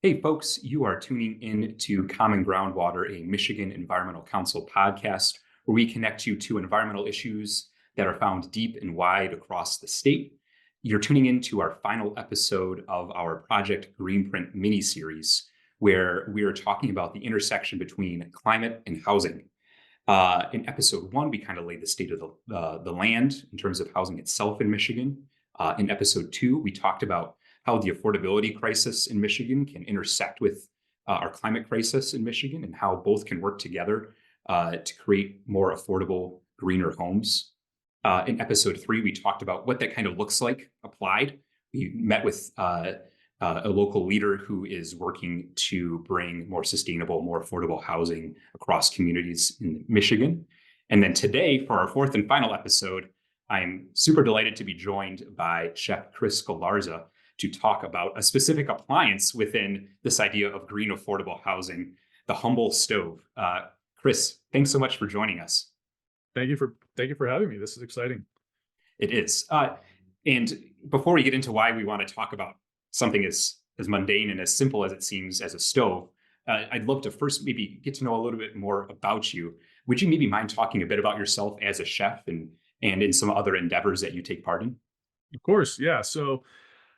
Hey, folks, you are tuning in to Common Groundwater, a Michigan Environmental Council podcast, where we connect you to environmental issues that are found deep and wide across the state. You're tuning in to our final episode of our Project Greenprint mini series, where we are talking about the intersection between climate and housing. In episode one, we kind of laid the state of the land in terms of housing itself in Michigan. In episode two, we talked about how the affordability crisis in Michigan can intersect with our climate crisis in Michigan and how both can work together to create more affordable, greener homes. In episode three, we talked about what that kind of looks like applied. We met with a local leader who is working to bring more sustainable, more affordable housing across communities in Michigan. And then today, for our fourth and final episode, I'm super delighted to be joined by Chef Chris Galarza to talk about a specific appliance within this idea of green affordable housing, the Humble Stove. Chris, thanks so much for joining us. Thank you for having me. This is exciting. It is. And before we get into why we want to talk about something as mundane and as simple as it seems as a stove, I'd love to first maybe get to know a little bit more about you. Would you maybe mind talking a bit about yourself as a chef and in some other endeavors that you take part in? Of course, yeah. So,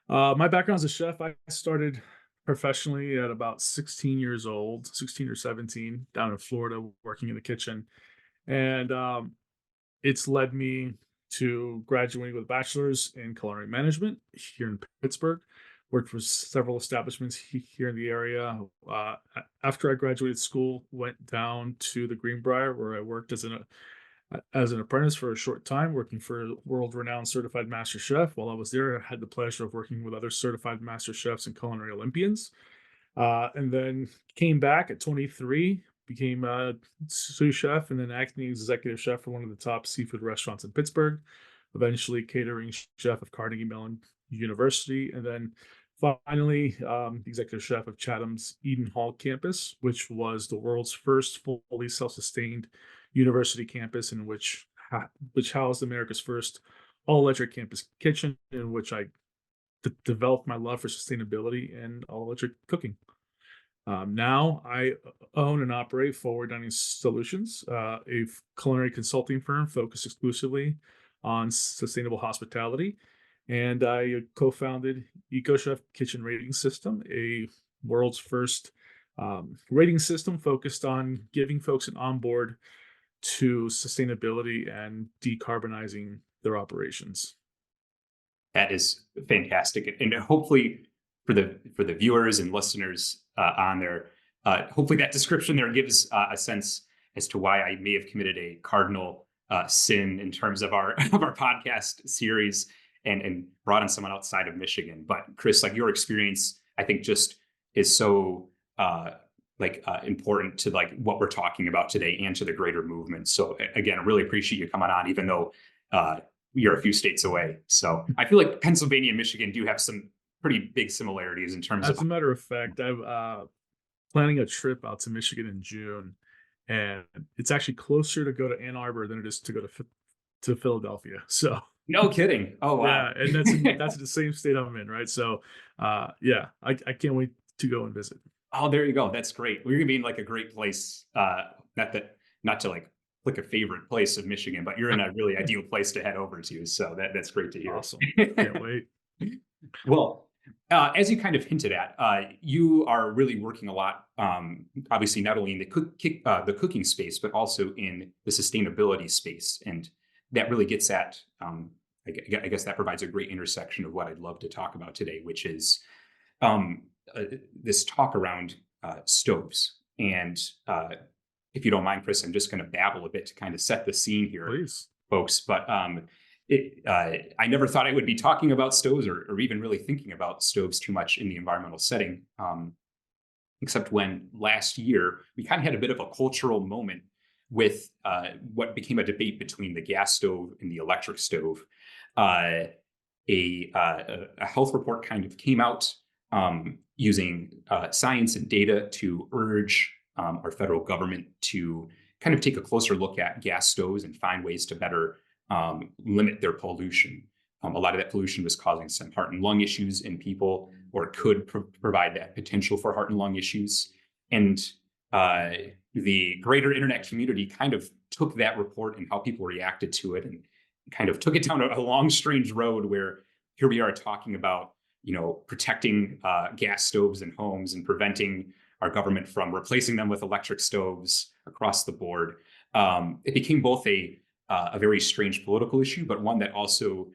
my background as a chef, I started professionally at about 16 years old, 16 or 17, down in Florida, working in the kitchen, and it's led me to graduating with a bachelor's in culinary management here in Pittsburgh. Worked for several establishments here in the area. After I graduated school, went down to the Greenbrier, where I worked as an apprentice for a short time, working for a world-renowned certified master chef. While I was there, I had the pleasure of working with other certified master chefs and culinary Olympians. And then came back at 23, became a sous chef and then acting executive chef for one of the top seafood restaurants in Pittsburgh. Eventually, catering chef of Carnegie Mellon University, and then finally, executive chef of Chatham's Eden Hall campus, which was the world's first fully self-sustained university campus, in which housed America's first all-electric campus kitchen, in which I developed my love for sustainability and all-electric cooking. Now I own and operate Forward Dining Solutions, culinary consulting firm focused exclusively on sustainable hospitality. And I co-founded EcoChef Kitchen Rating System, a world's first rating system focused on giving folks an onboard to sustainability and decarbonizing their operations. That is fantastic, and hopefully for the viewers and listeners on there, hopefully that description there gives a sense as to why I may have committed a cardinal sin in terms of our of our podcast series and brought in someone outside of Michigan. But Chris, like your experience, I think just is so important to like what we're talking about today and to the greater movement. So again, I really appreciate you coming on, even though you're a few states away. So I feel like Pennsylvania and Michigan do have some pretty big similarities in terms of. As a matter of fact, I'm planning a trip out to Michigan in June, and it's actually closer to go to Ann Arbor than it is to go to Philadelphia. So No kidding. Oh wow. yeah, and that's the same state I'm in, right? So yeah, I can't wait to go and visit. Oh, there you go. That's great. We're gonna be in like a great place. Not to like pick a favorite place of Michigan, but you're in a really ideal place to head over to. So that's great to hear. Awesome. Can't wait. Well, as you kind of hinted at, you are really working a lot, obviously not only in the cooking space, but also in the sustainability space, and that really gets at, I guess that provides a great intersection of what I'd love to talk about today, which is um, this talk around stoves. And if you don't mind, Chris, I'm just going to babble a bit to kind of set the scene here, Please. folks. But I never thought I would be talking about stoves or even really thinking about stoves too much in the environmental setting, except when last year we kind of had a bit of a cultural moment with what became a debate between the gas stove and the electric stove. Uh, a health report kind of came out using science and data to urge our federal government to kind of take a closer look at gas stoves and find ways to better limit their pollution. A lot of that pollution was causing some heart and lung issues in people or could provide that potential for heart and lung issues. And uh, the greater internet community kind of took that report and how people reacted to it and kind of took it down a long, strange road where here we are talking about, protecting gas stoves in homes and preventing our government from replacing them with electric stoves across the board. It became both a very strange political issue, but one that also,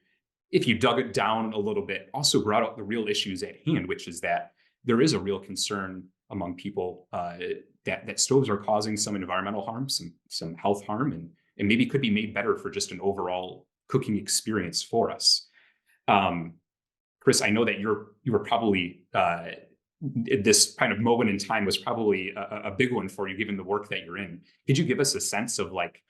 if you dug it down a little bit, also brought out the real issues at hand, which is that there is a real concern among people that stoves are causing some environmental harm, some health harm, and maybe could be made better for just an overall cooking experience for us. Chris, I know that you were probably this kind of moment in time was probably a big one for you, given the work that you're in. Could you give us a sense of like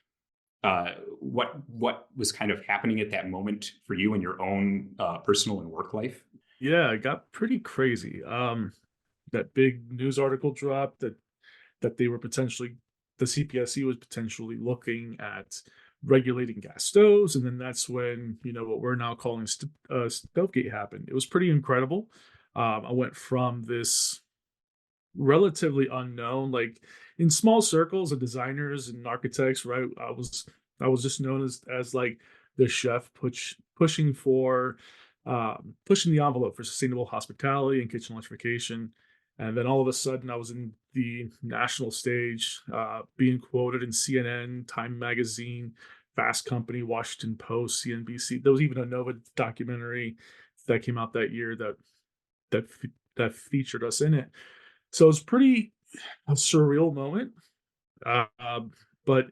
what was kind of happening at that moment for you in your own personal and work life? Yeah, it got pretty crazy. That big news article dropped that they were potentially the CPSC was potentially looking at regulating gas stoves, and then that's when what we're now calling Stovegate happened. It was pretty incredible. I went from this relatively unknown, like in small circles of designers and architects, right? I was just known as like the chef pushing the envelope for sustainable hospitality and kitchen electrification. And then all of a sudden, I was in the national stage, being quoted in CNN, Time Magazine, Fast Company, Washington Post, CNBC. There was even a Nova documentary that came out that year that featured us in it. So it was pretty a surreal moment. Uh, but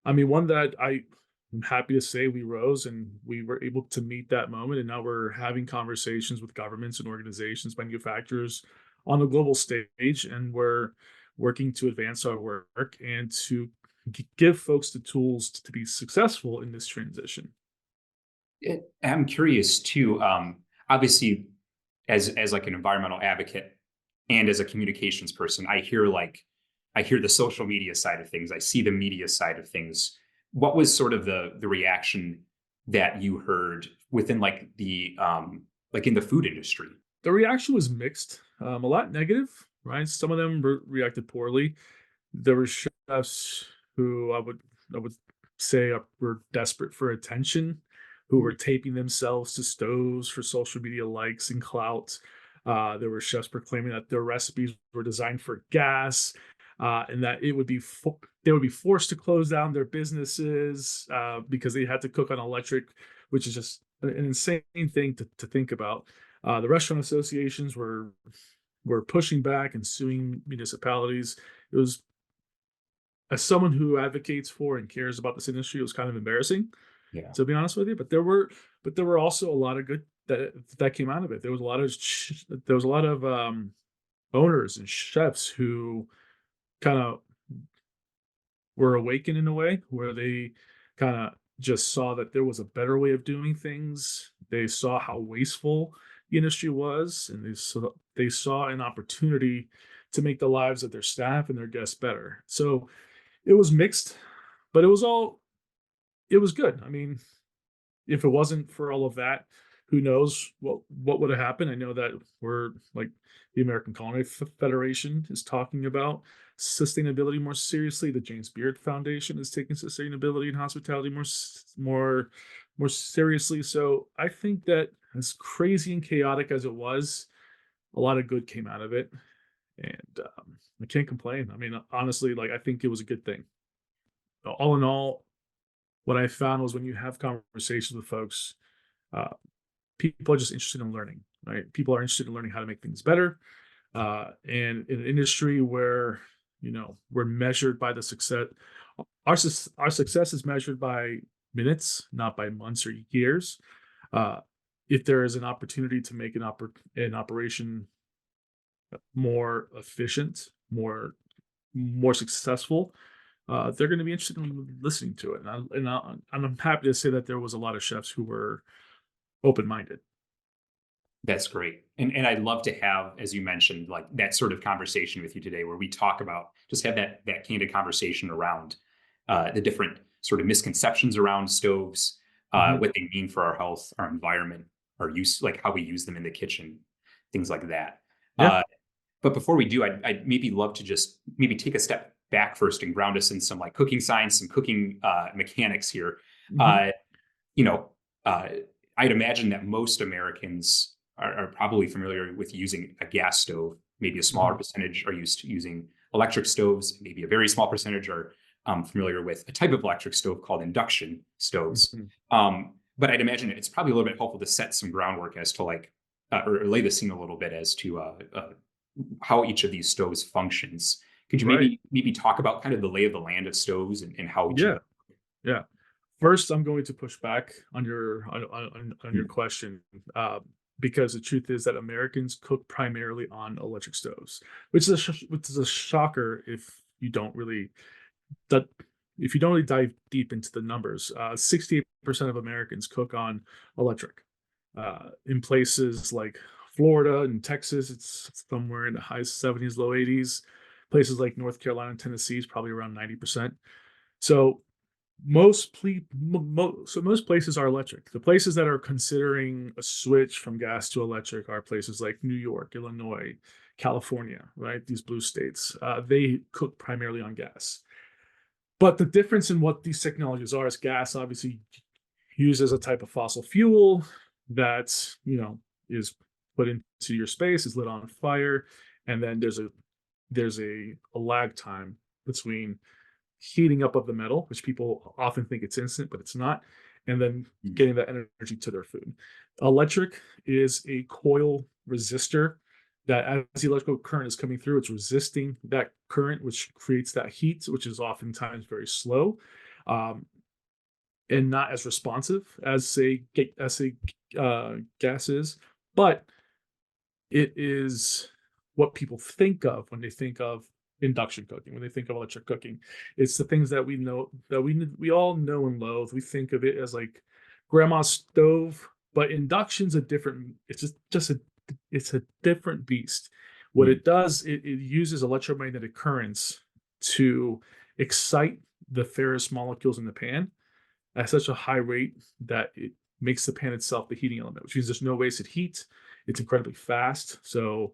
I mean, one that I'm happy to say we rose and we were able to meet that moment. And now we're having conversations with governments and organizations, manufacturers on the global stage. And we're working to advance our work and to give folks the tools to be successful in this transition. I'm curious too. Obviously, as like an environmental advocate and as a communications person, I hear the social media side of things. I see the media side of things. What was sort of the reaction that you heard within like in the food industry? The reaction was mixed, a lot negative, right? Some of them reacted poorly. There were chefs who I would say were desperate for attention, who were taping themselves to stoves for social media likes and clout. There were chefs proclaiming that their recipes were designed for gas, and that they would be forced to close down their businesses because they had to cook on electric, which is just an insane thing to think about. The restaurant associations were pushing back and suing municipalities. It was, as someone who advocates for and cares about this industry, it was kind of embarrassing, Yeah. to be honest with you. But there were also a lot of good that came out of it. There was a lot of owners and chefs who kind of were awakened in a way where they kind of just saw that there was a better way of doing things. They saw how wasteful the industry was, and they saw an opportunity to make the lives of their staff and their guests better. So it was mixed, but it was good. I mean, if it wasn't for all of that, who knows what would have happened? I know that we're like the American Culinary Federation is talking about sustainability more seriously. The James Beard Foundation is taking sustainability and hospitality more seriously. So I think that as crazy and chaotic as it was, a lot of good came out of it, and I can't complain. I mean, honestly, like I think it was a good thing. All in all, what I found was when you have conversations with folks, uh, people are just interested in learning, right? People are interested in learning how to make things better. And in an industry where, we're measured by the success, our success is measured by minutes, not by months or years. Uh, if there is an opportunity to make an operation more efficient, more successful, they're going to be interested in listening to it. And I'm happy to say that there was a lot of chefs who were open-minded. That's great. And I'd love to have, as you mentioned, like that sort of conversation with you today where we talk about just have that candid conversation around the different sort of misconceptions around stoves, Mhm. what they mean for our health, our environment, our use, like how we use them in the kitchen. things like that. Yeah. But before we do, I'd maybe love to just maybe take a step back first and ground us in some like cooking science, some cooking mechanics here. Hmm. Uh, you know, uh, I'd imagine that most Americans are probably familiar with using a gas stove. Maybe a smaller Hmm. percentage are used to using electric stoves. Maybe a very small percentage are familiar with a type of electric stove called induction stoves. Hmm. But I'd imagine it's probably a little bit helpful to set some groundwork as to like, or lay the scene a little bit as to how each of these stoves functions. Could you Right. maybe talk about kind of the lay of the land of stoves and how each of Yeah. them? Yeah. First, I'm going to push back on your Mm, question, because the truth is that Americans cook primarily on electric stoves, which is a shocker if you don't really that if you don't really dive deep into the numbers. 68% of Americans cook on electric. In places like Florida and Texas, it's somewhere in the high 70s, low 80s. Places like North Carolina and Tennessee is probably around 90%. So most places are electric. The places that are considering a switch from gas to electric are places like New York, Illinois, California, right? These blue states. They cook primarily on gas. But the difference in what these technologies are is gas obviously used as a type of fossil fuel that, is put into your space, is lit on fire, and then there's a lag time between heating up of the metal, which people often think it's instant, but it's not, and then mm, getting that energy to their food. Electric is a coil resistor that as the electrical current is coming through, it's resisting that current, which creates that heat, which is oftentimes very slow, um, and not as responsive as gas is. But it is what people think of when they think of induction cooking, when they think of electric cooking. It's the things that we know that we all know and loathe. We think of it as like grandma's stove, but induction's a different. It's a different beast. What mm, it does, it uses electromagnetic currents to excite the ferrous molecules in the pan at such a high rate that it makes the pan itself the heating element, which means there's no wasted heat. It's incredibly fast. So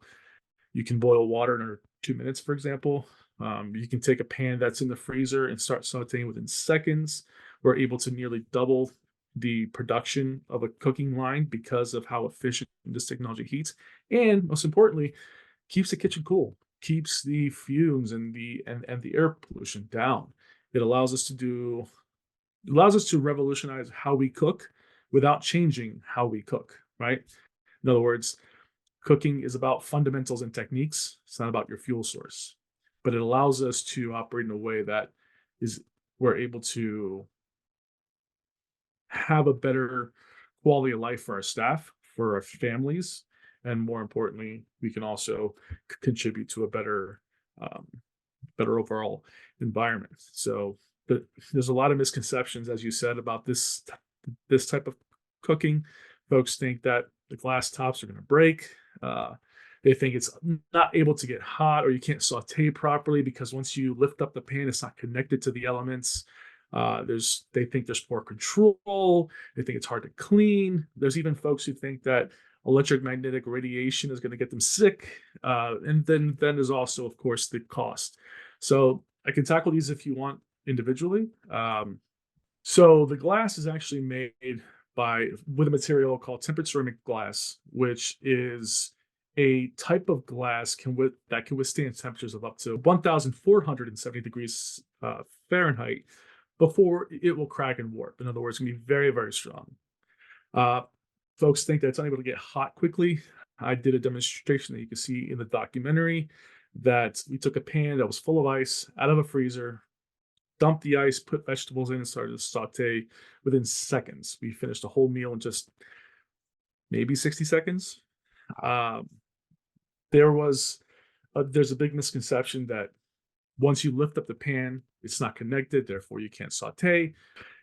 you can boil water in under 2 minutes, for example. You can take a pan that's in the freezer and start sauteing within seconds. We're able to nearly double the production of a cooking line because of how efficient this technology heats. And most importantly, keeps the kitchen cool, keeps the fumes and the air pollution down. It allows us to revolutionize how we cook without changing how we cook, right? In other words, cooking is about fundamentals and techniques. It's not about your fuel source, but it allows us to operate in a way that is we're able to have a better quality of life for our staff, for our families, and more importantly, we can also contribute to a um, better overall environment. So there's a lot of misconceptions, as you said, about this type of cooking. Folks think that the glass tops are going to break. Uh, they think it's not able to get hot, or you can't saute properly because once you lift up the pan, it's not connected to the elements. They think there's poor control. They think it's hard to clean. There's even folks who think that electromagnetic radiation is going to get them sick. And then there's also, of course, the cost. So I can tackle these if you want individually. So the glass is actually made with a material called tempered ceramic glass, which is a type of glass that can withstand temperatures of up to 1,470 degrees Fahrenheit before it will crack and warp. In other words, it's going to be very, very strong. Uh, Folks think that it's unable to get hot quickly. I did a demonstration that you can see in the documentary that we took a pan that was full of ice out of a freezer, dumped the ice, put vegetables in, and started to saute within seconds. We finished a whole meal in just maybe 60 seconds. Um, there's a big misconception that once you lift up the pan, it's not connected, therefore you can't saute.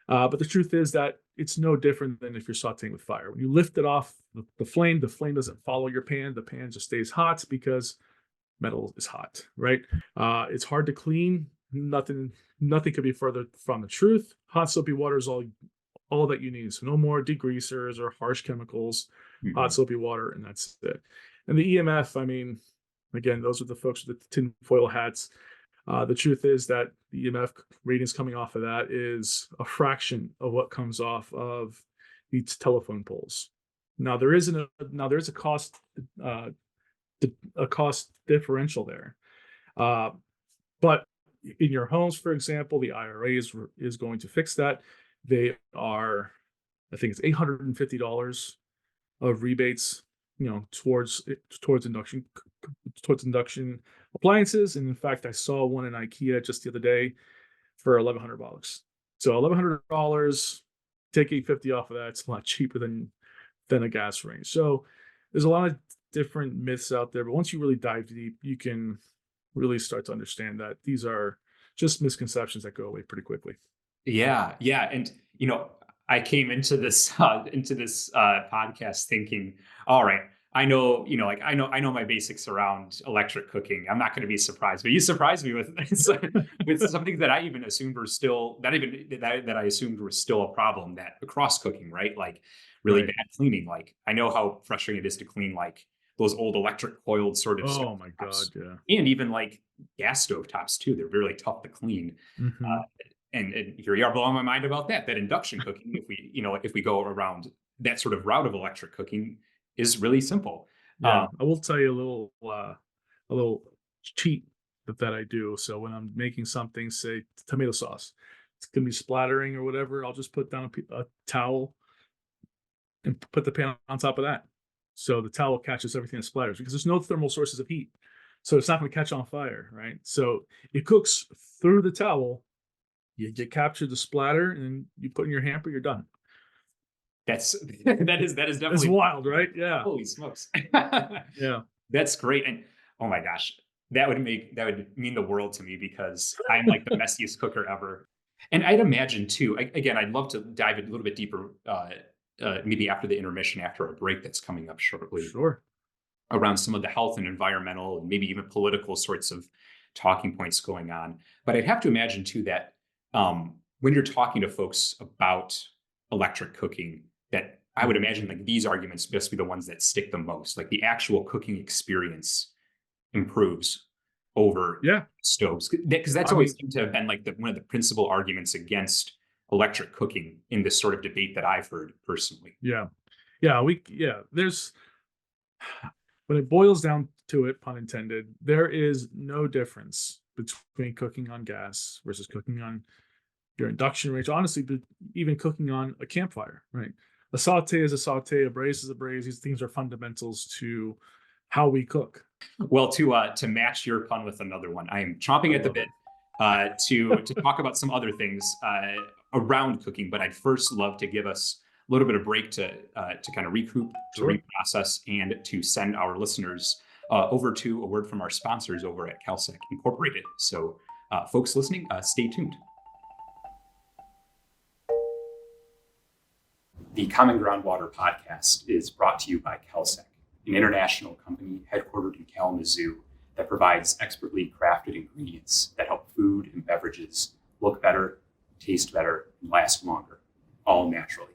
But the truth is that it's no different than if you're sauteing with fire. When you lift it off the flame doesn't follow your pan. The pan just stays hot because metal is hot, right? It's hard to clean. Nothing could be further from the truth. Hot soapy water is all that you need. So no more degreasers or harsh chemicals. Hot mhm. soapy water, and that's it. And the EMF, I mean, again, those are the folks with the tinfoil hats. The truth is that the EMF readings coming off of that is a fraction of what comes off of these telephone poles. Now there is a cost uh, a cost differential there, uh, but in your homes, for example, the IRA is going to fix that. They are, I think it's $850 of rebates, towards induction appliances. And in fact, I saw one in IKEA just the other day for $1,100. So $1,100, take 850 off of that. It's a lot cheaper than a gas range. So there's a lot of different myths out there, but once you really dive deep, you can really start to understand that these are just misconceptions that go away pretty quickly. Yeah, yeah, and I came into this podcast thinking, all right, I know, like I know my basics around electric cooking. I'm not going to be surprised, but you surprised me with with something that I even assumed were still that I assumed were still a problem, that cross cooking, right? Like really Right. bad cleaning. Like I know how frustrating it is to clean like those old electric coiled sort of stove Oh my tops, God. Yeah. and even like gas stove tops too. They're really tough to clean. Hmm. And here you are blowing my mind about that induction cooking, if we go around that sort of route of electric cooking, is really simple. Yeah. I will tell you a little cheat that I do. So when I'm making something, say tomato sauce, it's gonna be splattering or whatever. I'll just put down a towel and put the pan on top of that. So the towel catches everything that splatters because there's no thermal sources of heat. So it's not going to catch on fire, right? So it cooks through the towel. You capture the splatter and you put in your hamper, you're done. That's that is It's definitely, wild, right? Yeah. holy smokes. Yeah. That's great. And oh my gosh, that would mean the world to me, because I'm like the messiest cooker ever. And I'd imagine too, again, I'd love to dive a little bit deeper, maybe after the intermission, after a break that's coming up shortly, Sure. around some of the health and environmental and maybe even political sorts of talking points going on. But I'd have to imagine too that when you're talking to folks about electric cooking, that I would Mhm. imagine like these arguments must be the ones that stick the most. Like the actual cooking experience improves over Yeah. stoves, because that's I always mean, seemed to have been like one of the principal arguments against electric cooking in this sort of debate that I've heard personally. yeah. Yeah. There's, when it boils down to it, pun intended, there is no difference between cooking on gas versus cooking on your induction range. Honestly, but even cooking on a campfire, right? A saute is a saute, a braise is a braise. These things are fundamentals to how we cook. Well, to match your pun with another one, I am I chomping at the love bit it. to talk about some other things around cooking. But I'd first love to give us a little bit of break to kind of recoup, to Sure. reprocess, and to send our listeners over to a word from our sponsors over at CalSec Incorporated. So, folks listening, stay tuned. The Common Groundwater podcast is brought to you by CalSec, an international company headquartered in Kalamazoo that provides expertly crafted ingredients that help food and beverages look better, taste better, and last longer, all naturally.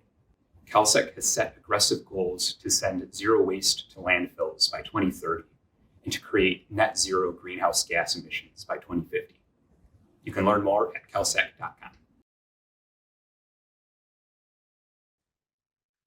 CalSec has set aggressive goals to send zero waste to landfills by 2030 and to create net zero greenhouse gas emissions by 2050. You can learn more at calsec.com.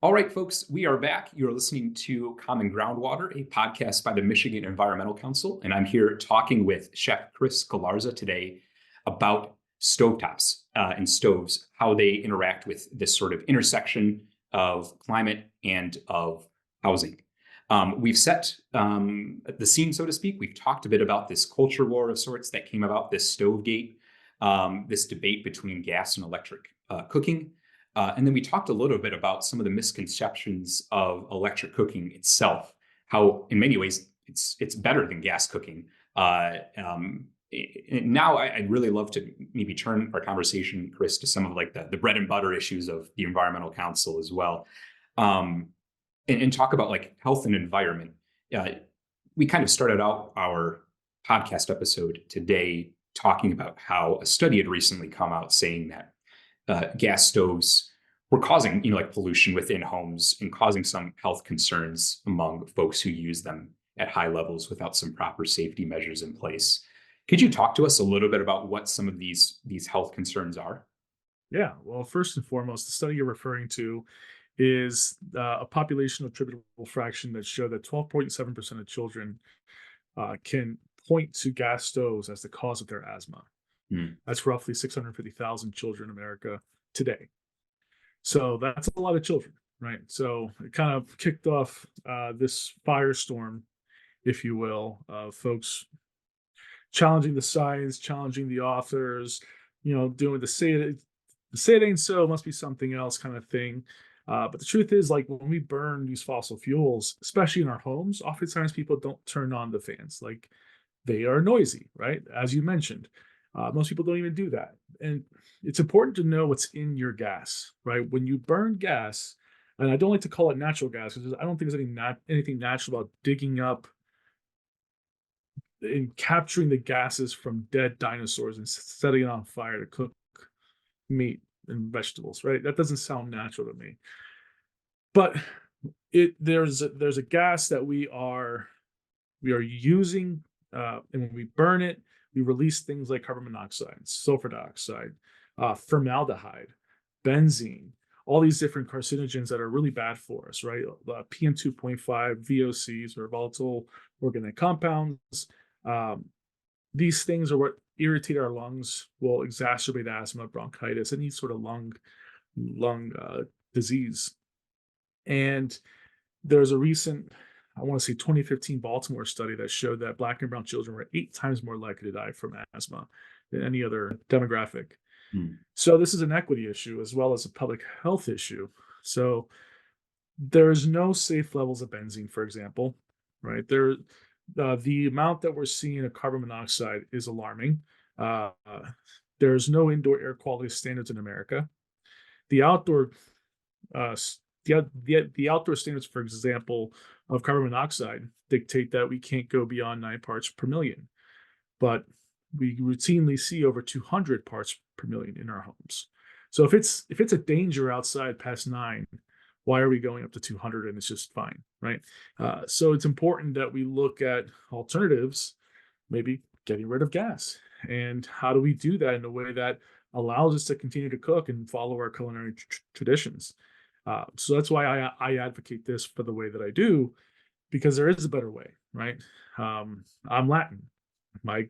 All right, folks, we are back. You're listening to Common Groundwater, a podcast by the Michigan Environmental Council. And I'm here talking with Chef Chris Galarza today about stovetops and stoves, how they interact with this sort of intersection of climate and of housing. We've set the scene, so to speak. We've talked a bit about this culture war of sorts that came about, this Stovegate, this debate between gas and electric cooking. And then we talked a little bit about some of the misconceptions of electric cooking itself, how in many ways it's better than gas cooking. Now I'd really love to maybe turn our conversation, Chris, to some of like the bread and butter issues of the Environmental Council as well, um, and talk about like health and environment. Uh, we kind of started out our podcast episode today talking about how a study had recently come out saying that gas stoves were causing, like pollution within homes and causing some health concerns among folks who use them at high levels without some proper safety measures in place. Could you talk to us a little bit about what some of these health concerns are? Yeah. Well, first and foremost, the study you're referring to is a population attributable fraction that showed that 12.7% of children can point to gas stoves as the cause of their asthma. Hmm. That's roughly 650,000 children in America today. So that's a lot of children, right? So it kind of kicked off this firestorm, if you will, of folks challenging the science, challenging the authors, doing the say it ain't so, must be something else kind of thing. But the truth is, like when we burn these fossil fuels, especially in our homes, oftentimes people don't turn on the fans. Like they are noisy, right? As you mentioned, most people don't even do that. And it's important to know what's in your gas, right? When you burn gas, and I don't like to call it natural gas because I don't think there's anything natural about digging up and capturing the gases from dead dinosaurs and setting it on fire to cook meat and vegetables, right? That doesn't sound natural to me. But there's a gas that we are using, and when we burn it, we release things like carbon monoxide, sulfur dioxide, formaldehyde, benzene, all these different carcinogens that are really bad for us, right? PM 2.5, VOCs, or volatile organic compounds. Um, these things are what irritate our lungs, will exacerbate asthma, bronchitis, any sort of lung disease. And there's a recent, I want to say 2015 Baltimore study that showed that Black and brown children were 8 times more likely to die from asthma than any other demographic. Hmm. So this is an equity issue as well as a public health issue. So there is no safe levels of benzene, for example, right? The amount that we're seeing of carbon monoxide is alarming. Uh, there's no indoor air quality standards in America. The outdoor uh, the outdoor standards, for example, of carbon monoxide dictate that we can't go beyond 9 parts per million, but we routinely see over 200 parts per million in our homes. So if it's a danger outside past 9, why are we going up to 200 and it's just fine, right? So it's important that we look at alternatives, maybe getting rid of gas. And how do we do that in a way that allows us to continue to cook and follow our culinary traditions? So that's why I advocate this for the way that I do, because there is a better way, right? I'm Latin. My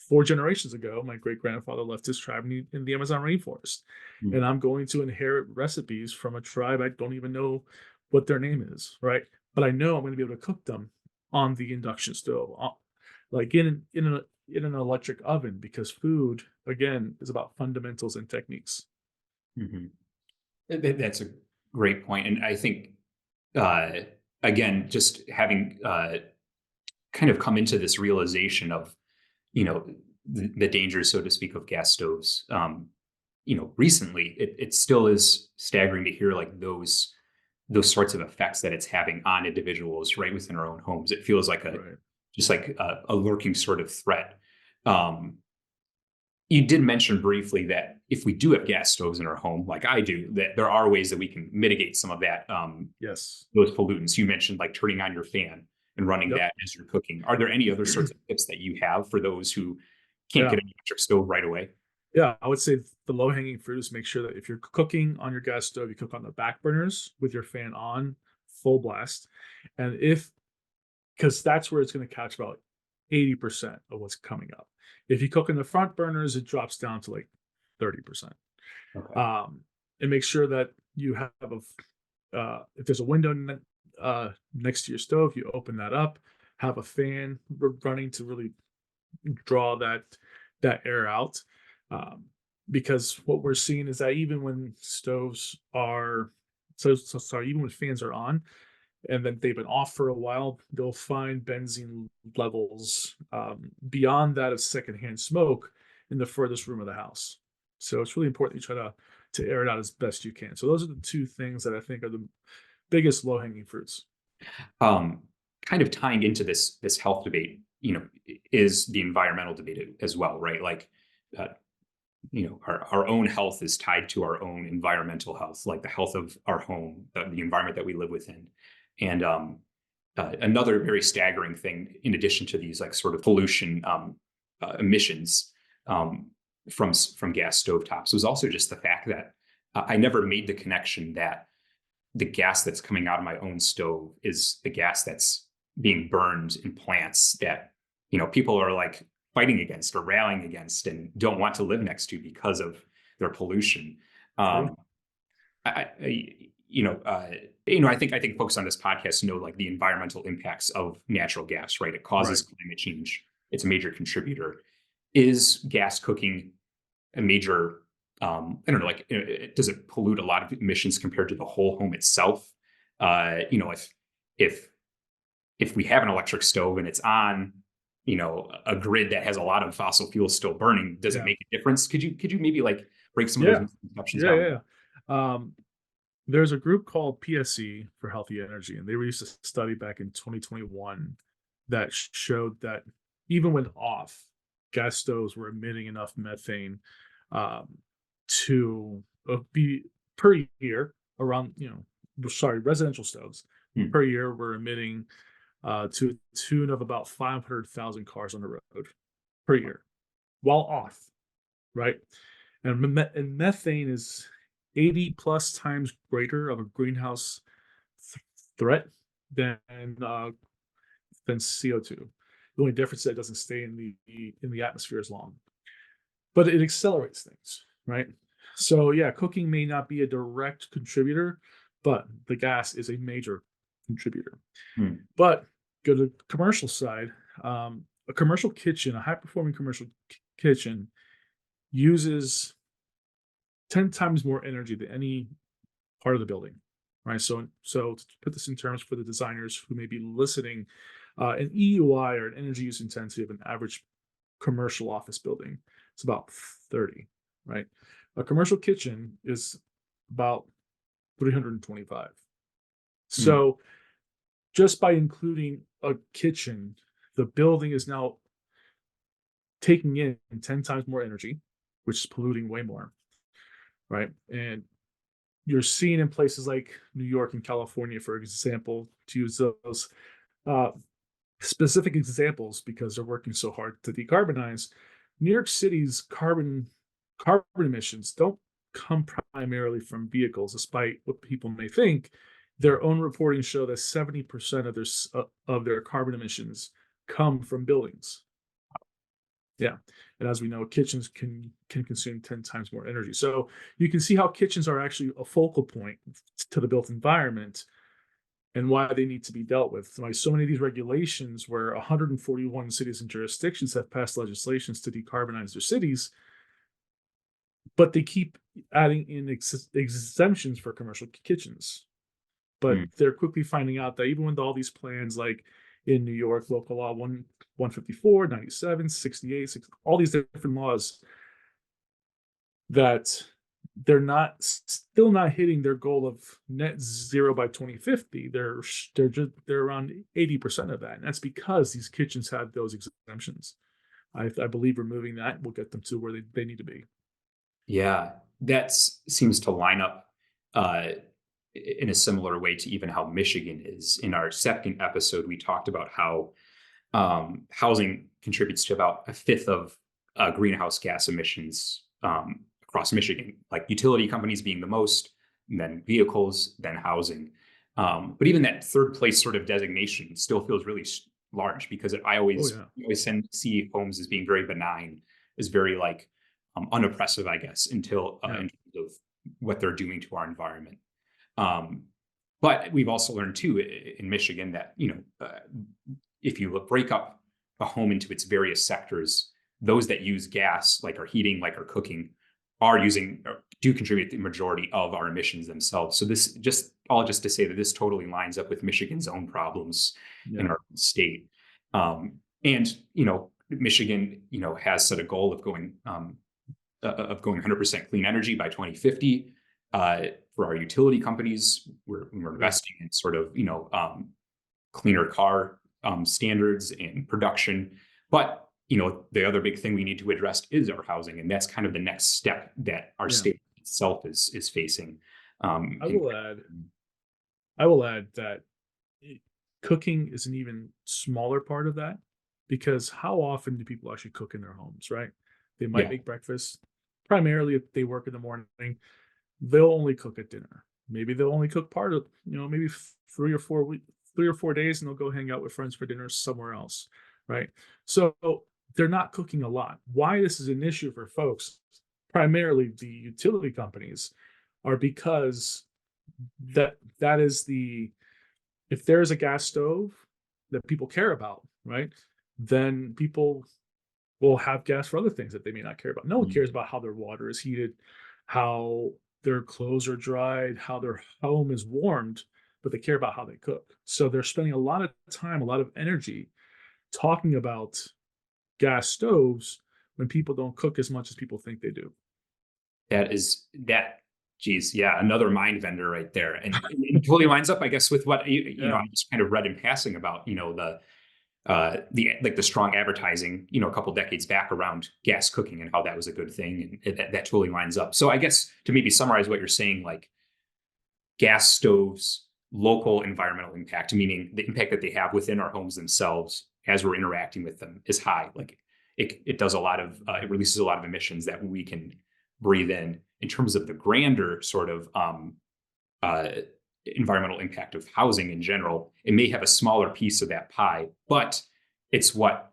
4 generations ago, my great grandfather left his tribe in the Amazon rainforest, Hmm. and I'm going to inherit recipes from a tribe I don't even know what their name is, right? But I know I'm going to be able to cook them on the induction stove, like in an electric oven, because food again is about fundamentals and techniques. Mhm. That's a great point, and I think uh, again, just having kind of come into this realization of you know the dangers, so to speak, of gas stoves. Recently, it still is staggering to hear like those sorts of effects that it's having on individuals right within our own homes. It feels like a Right. just like a lurking sort of threat. Um, you did mention briefly that if we do have gas stoves in our home, like I do, that there are ways that we can mitigate some of that Yes. those pollutants. You mentioned like turning on your fan and running Yep. that as you're cooking. Are there any other sorts of tips that you have for those who can't Yeah. get an electric stove right away? Yeah, I would say the low hanging fruit is make sure that if you're cooking on your gas stove, you cook on the back burners with your fan on full blast. And because that's where it's going to catch about 80% of what's coming up. If you cook in the front burners, it drops down to like 30%. Okay. Um, and make sure that you have if there's a window next to your stove, you open that up, have a fan running to really draw that air out. Um, because what we're seeing is that even when stoves are sorry, even when fans are on and then they've been off for a while, they'll find benzene levels beyond that of secondhand smoke in the furthest room of the house. So it's really important you try to air it out as best you can. So those are the two things that I think are the biggest low hanging fruits. Um, Kind of tying into this health debate, is the environmental debate as well, right? Like, uh, our own health is tied to our own environmental health, like the health of our home, the environment that we live within, and another very staggering thing, in addition to these like sort of pollution emissions from gas stovetops, was also just the fact that I never made the connection that the gas that's coming out of my own stove is the gas that's being burned in plants that, people are like fighting against or rallying against and don't want to live next to because of their pollution. True. Um, I I think folks on this podcast know like the environmental impacts of natural gas, right? It Right. causes climate change. It's a major contributor. Is gas cooking a major, I don't know, like, does it pollute a lot of emissions compared to the whole home itself? If if we have an electric stove and it's on, a grid that has a lot of fossil fuels still burning, does it Yeah. make a difference? Could you maybe like break some of those Yeah. misconceptions Yeah. down? Yeah. Yeah. There's a group called PSE for Healthy Energy, and they released a study back in 2021 that showed that even when off, gas stoves were emitting enough methane um, to be per year around, sorry, residential stoves Hmm. per year were emitting to the tune of about 500,000 cars on the road per year while off, right? And methane is 80 plus times greater of a greenhouse th- threat than uh, than CO2. The only difference is that it doesn't stay in the atmosphere as long, but it accelerates things, right? So yeah, cooking may not be a direct contributor, but the gas is a major contributor. Hmm. But go to the commercial side. A commercial kitchen, a high performing commercial kitchen, uses 10 times more energy than any part of the building, right? So to put this in terms for the designers who may be listening, an EUI, or an energy use intensity of an average commercial office building, it's about 30, right? A commercial kitchen is about 325. Hmm. So just by including a kitchen, the building is now taking in 10 times more energy, which is polluting way more, right? And you're seeing in places like New York and California, for example, to use those uh, specific examples because they're working so hard to decarbonize. New York City's carbon emissions don't come primarily from vehicles, despite what people may think. Their own reporting show that 70% of their carbon emissions come from buildings. Yeah, and as we know, kitchens can consume 10 times more energy. So you can see how kitchens are actually a focal point to the built environment and why they need to be dealt with. Why so many of these regulations, where 141 cities and jurisdictions have passed legislations to decarbonize their cities, but they keep adding in exemptions for commercial kitchens. But Hmm. they're quickly finding out that even with all these plans, like in New York, local law 154, 97, 68, all these different laws, that they're not still not hitting their goal of net zero by 2050. They're around 80% of that, and that's because these kitchens have those exemptions. I believe removing that will get them to where they need to be. Yeah, that seems to line up uh, in a similar way to even how Michigan is. In our second episode, we talked about how housing contributes to about a fifth of greenhouse gas emissions across Michigan, like utility companies being the most, and then vehicles, then housing. But even that third place sort of designation still feels really large because I Oh always yeah. see homes as being very benign, as very like unoppressive, I guess, until Yeah. in terms of what they're doing to our environment. Um, but we've also learned too in Michigan that if you break up a home into its various sectors, those that use gas, like our heating, like our cooking, are using or do contribute the majority of our emissions themselves. So this just to say that this totally lines up with Michigan's own problems in Yeah. our state. And Michigan, has set a goal of going 100% clean energy by 2050. For our utility companies, we're Right. investing in sort of cleaner car standards and production. But the other big thing we need to address is our housing, and that's kind of the next step that our Yeah. state itself is facing. I In, will add. I will add that cooking is an even smaller part of that, because how often do people actually cook in their homes, right? They might Yeah. make breakfast. Primarily, if they work in the morning, they'll only cook at dinner. Maybe they'll only cook part of, maybe 3 or 4 days, and they'll go hang out with friends for dinner somewhere else, right? So they're not cooking a lot. Why this is an issue for folks, primarily the utility companies, are because that is the if there's a gas stove that people care about, right? Then people will have gas for other things that they may not care about. No one Mhm. cares about how their water is heated, how their clothes are dried, how their home is warmed, but they care about how they cook. So they're spending a lot of time, a lot of energy talking about gas stoves when people don't cook as much as people think they do. That is that. Geez, yeah, another mind vendor right there, and it totally lines up, I guess, with what Yeah. I just kind of read in passing about the like the strong advertising a couple decades back around gas cooking and how that was a good thing, and that totally lines up. So I guess to maybe summarize what you're saying, like gas stoves, local environmental impact, meaning the impact that they have within our homes themselves as we're interacting with them is high. Like it does a lot of it releases a lot of emissions that we can breathe in. In terms of the grander sort of uh, environmental impact of housing in general, it may have a smaller piece of that pie, but it's what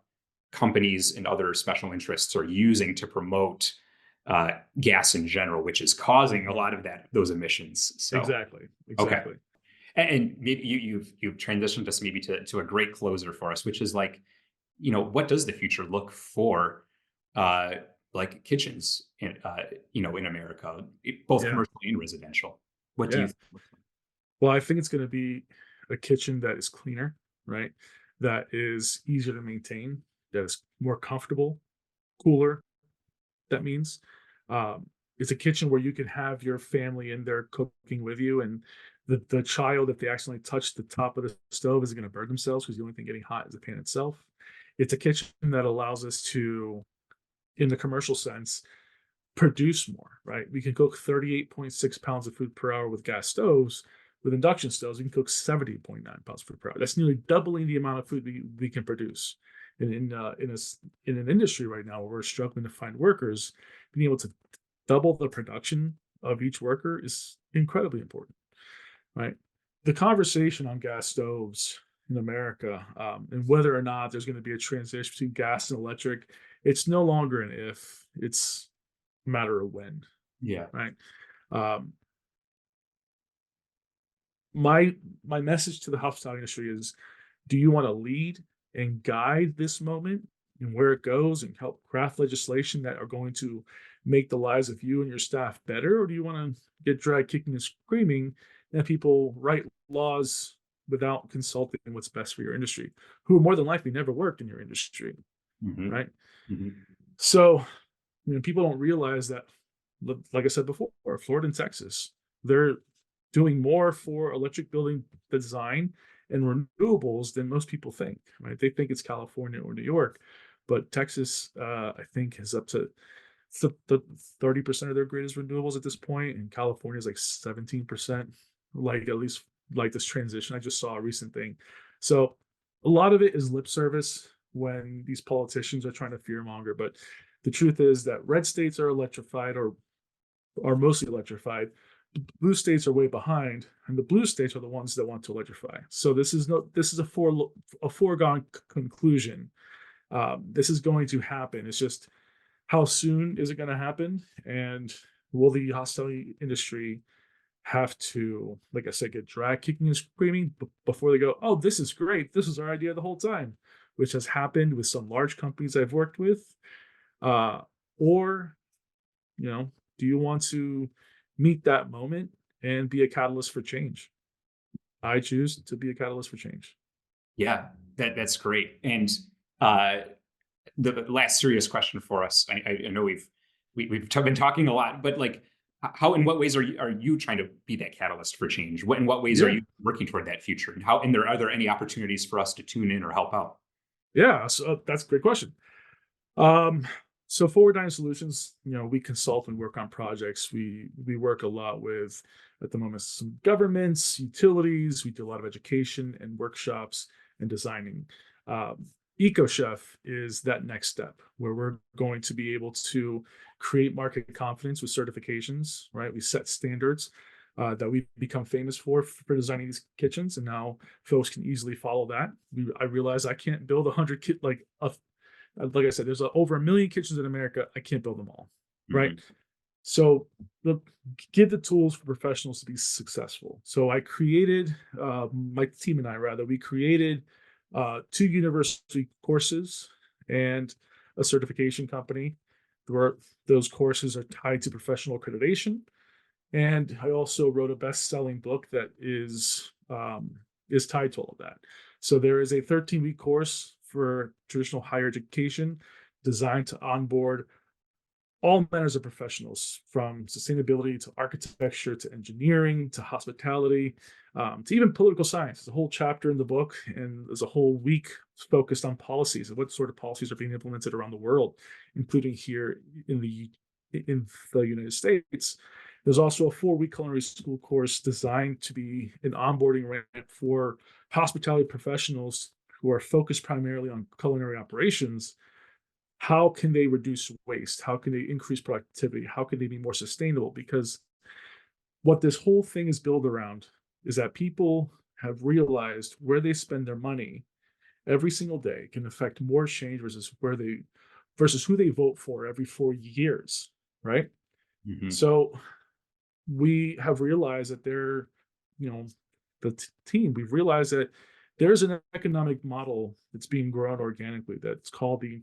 companies and other special interests are using to promote gas in general, which is causing a lot of those emissions. So Exactly. okay, Exactly. and maybe you've transitioned us maybe to a great closer for us, which is like, what does the future look for, uh, like kitchens in America, both Yeah. commercial and residential? What do you Yeah. think? Well, I think it's going to be a kitchen that is cleaner, right? That is easier to maintain, that is more comfortable, cooler. That means it's a kitchen where you can have your family in there cooking with you, and the child, if they accidentally touch the top of the stove, is going to burn themselves because the only thing getting hot is the pan itself. It's a kitchen that allows us to, in the commercial sense, produce more, right? We can cook 38.6 pounds of food per hour with gas stoves. With induction stoves, we can cook 70.9 pounds of food per hour. That's nearly doubling the amount of food we can produce. And in an industry right now where we're struggling to find workers, being able to double the production of each worker is incredibly important, right? The conversation on gas stoves in America, and whether or not there's going to be a transition between gas and electric, it's no longer an if, it's a matter of when, Yeah. right? Um, my message to the hospitality industry is: do you want to lead and guide this moment and where it goes, and help craft legislation that are going to make the lives of you and your staff better, or do you want to get dragged kicking and screaming and people write laws without consulting what's best for your industry, who more than likely never worked in your industry, Hmm. right? Hmm. So people don't realize that, like I said before, Florida and Texas, they're doing more for electric building design and renewables than most people think, right? They think it's California or New York, but Texas, I think, is up to the 30% of their grid is renewables at this point, and California is like 17%. Like, at least like this transition. I just saw a recent thing. So a lot of it is lip service when these politicians are trying to fearmonger, but the truth is that red states are electrified, or are mostly electrified. Blue states are way behind, and the blue states are the ones that want to electrify. So this is a foregone conclusion. This is going to happen. It's just, how soon is it going to happen, and will the hospitality industry have to, like I said, get dragged kicking and screaming before they go, oh, this is great, this was our idea the whole time, which has happened with some large companies I've worked with, uh, or you know, do you want to meet that moment and be a catalyst for change? I choose to be a catalyst for change. Yeah, that's great. And uh, the last serious question for us, I know we've been talking a lot, but like, how, in what ways are you trying to be that catalyst for change? In what ways are Yeah. you working toward that future? And how, and are there any opportunities for us to tune in or help out? Yeah. So that's a great question. Um, So Forward Dining Solutions, we consult and work on projects. We work a lot with, at the moment, some governments, utilities. We do a lot of education and workshops and designing. Um, EcoChef is that next step where we're going to be able to create market confidence with certifications, right? We set standards that we become famous for designing these kitchens, and now folks can easily follow that. I realize I can't build 100 kit like I said, there's over 1 million kitchens in America. I can't build them all, right? Mhm. So give the tools for professionals to be successful. So I created, my team and I rather, we created 2 university courses and a certification company where those courses are tied to professional accreditation. And I also wrote a best-selling book that is tied to all of that. So there is a 13-week course for traditional higher education designed to onboard all manners of professionals, from sustainability to architecture to engineering to hospitality, to even political science. There's a whole chapter in the book, and there's a whole week focused on policies and what sort of policies are being implemented around the world, including here in the United States. There's also a 4-week culinary school course designed to be an onboarding ramp for hospitality professionals who are focused primarily on culinary operations. How can they reduce waste? How can they increase productivity? How can they be more sustainable? Because what this whole thing is built around is that people have realized where they spend their money every single day can affect more change versus who they vote for every 4 years, right? Mhm. So we have realized that you know, team, we've realized that there's an economic model that's being grown organically that's called the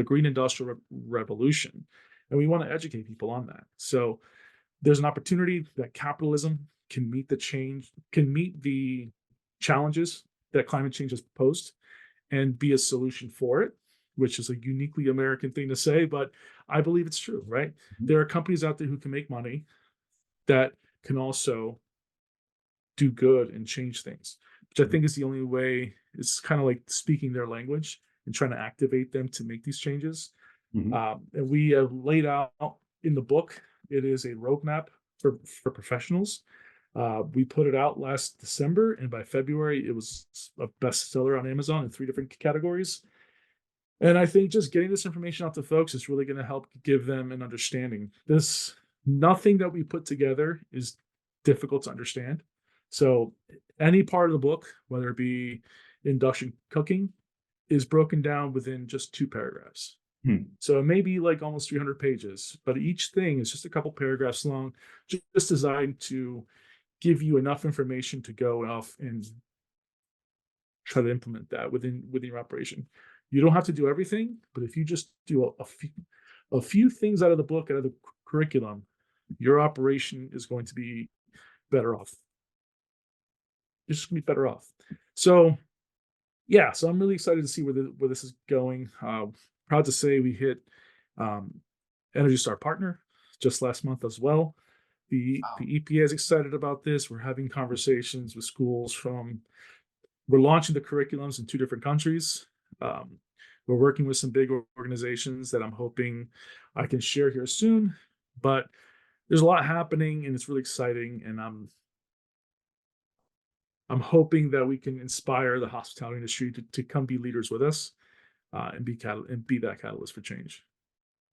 green industrial revolution, and we want to educate people on that. So there's an opportunity that capitalism can meet the challenges that climate change has posed and be a solution for it, which is a uniquely American thing to say, but I believe it's true, right? Mhm. There are companies out there who can make money that can also do good and change things, which I think is the only way. It's kind of like speaking their language and trying to activate them to make these changes. Mhm. And we have laid out in the book, it is a roadmap for professionals. We put it out last December, and by February, it was a bestseller on Amazon in 3 different categories. And I think just getting this information out to folks is really going to help give them an understanding. Nothing that we put together is difficult to understand. So any part of the book, whether it be induction cooking, is broken down within just 2 paragraphs. Hmm. So it may be like almost 300 pages, but each thing is just a couple paragraphs long, just designed to give you enough information to go off and try to implement that within your operation. You don't have to do everything, but if you just do a few things out of the book, out of the curriculum, your operation is going to be better off. You're just gonna be better off. So yeah, so I'm really excited to see where this is going. Proud to say we hit um, Energy Star Partner just last month as well. The Wow. EPA is excited about this. We're having conversations with schools we're launching the curriculums in 2 different countries. Um, we're working with some big organizations that I'm hoping I can share here soon. But there's a lot happening, and it's really exciting. And I'm hoping that we can inspire the hospitality industry to come be leaders with us, and be that catalyst for change.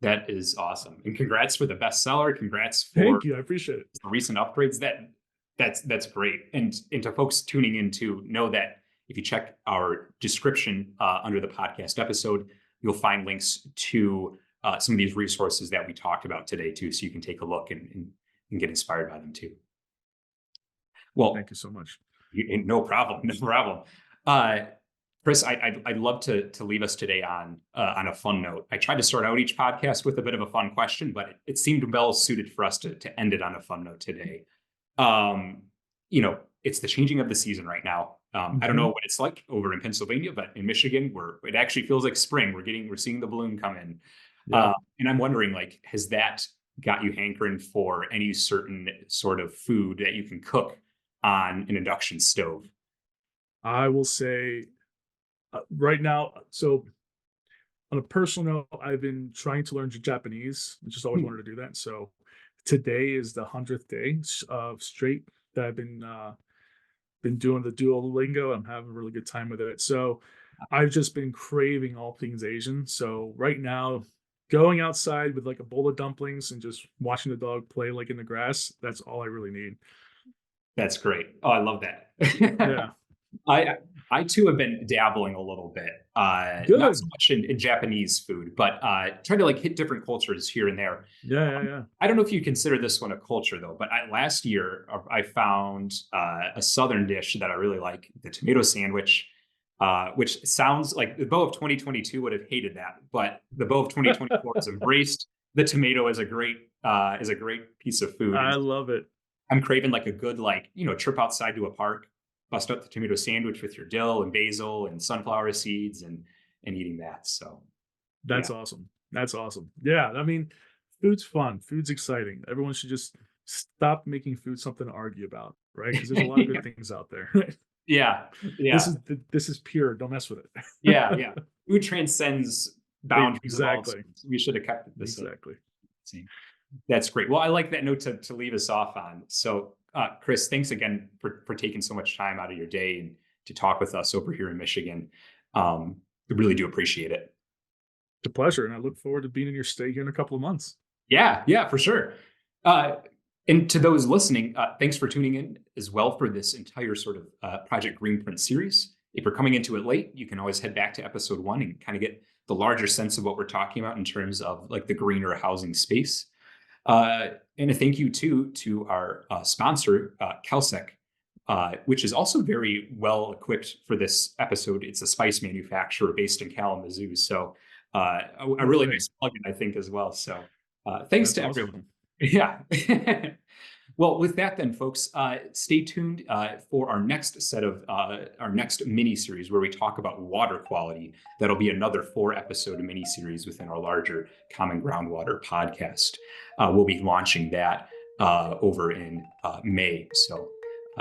That is awesome. And congrats for the bestseller. Congrats for Thank you. I appreciate it. the recent upgrades. That's great. And to folks tuning in to know that if you check our description under the podcast episode, you'll find links to some of these resources that we talked about today too, so you can take a look and get inspired by them too. Thank Well, you so much. no problem, no problem. Uh, Chris, I'd love to leave us today on a fun note. I tried to start out each podcast with a bit of a fun question, but it seemed well suited for us to end it on a fun note today. Um, it's the changing of the season right now. I don't know Mhm. what it's like over in Pennsylvania, but in Michigan, where it actually feels like spring. We're seeing the bloom come in, Yep. and I'm wondering, like, has that got you hankering for any certain sort of food that you can cook on an induction stove? I will say right now, so on a personal note, I've been trying to learn Japanese. I just always Hmm. wanted to do that. So today is the 100th day of straight that I've been doing the Duolingo. I'm having a really good time with it. So I've just been craving all things Asian. So right now, going outside with like a bowl of dumplings and just watching the dog play like in the grass, that's all I really need. That's great. Oh, I love that. Yeah. I I too have been dabbling a little bit, not so Good. much in Japanese food, but trying to like hit different cultures here and there. Yeah, yeah, yeah. I don't know if you consider this one a culture though, but last year I found a southern dish that I really like, the tomato sandwich, which sounds like the Beau of 2022 would have hated that, but the Beau of 2024 has embraced the tomato as a great piece of food. And I love it. I'm craving like a good like trip outside to a park, bust out the tomato sandwich with your dill and basil and sunflower seeds and eating that. So That's yeah, awesome. That's awesome. Yeah, I mean, food's fun. Food's exciting. Everyone should just stop making food something to argue about, right? Because there's a lot of good things out there. yeah, This yeah. is this is pure. Don't mess with Yeah, it. yeah. Food transcends boundaries of all Exactly. sorts. We should have kept it the Exactly. same. That's great. Well, I like that note to leave us off on. So, Chris, thanks again for taking so much time out of your day and to talk with us over here in Michigan. I really do appreciate it. It's a pleasure, and I look forward to being in your state here in a couple of months. Yeah, yeah, for sure. Uh, and to those listening, thanks for tuning in as well for this entire sort of Project Greenprint series. If you're coming into it late, you can always head back to episode 1 and kind of get the larger sense of what we're talking about in terms of like the greener housing space. And a thank you too to our sponsor, Kelsec, which is also very well equipped for this episode. It's a spice manufacturer based in Kalamazoo. So a No really way. nice plugin, I think, as well. So thanks That's to awesome. everyone. Yeah. Well, with that, then, folks, stay tuned for our next set of our next mini series where we talk about water quality. That'll be another 4-episode mini series within our larger Common Groundwater podcast. We'll be launching that over in May. So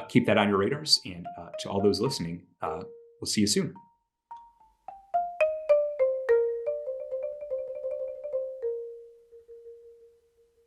keep that on your radars. And to all those listening, we'll see you soon.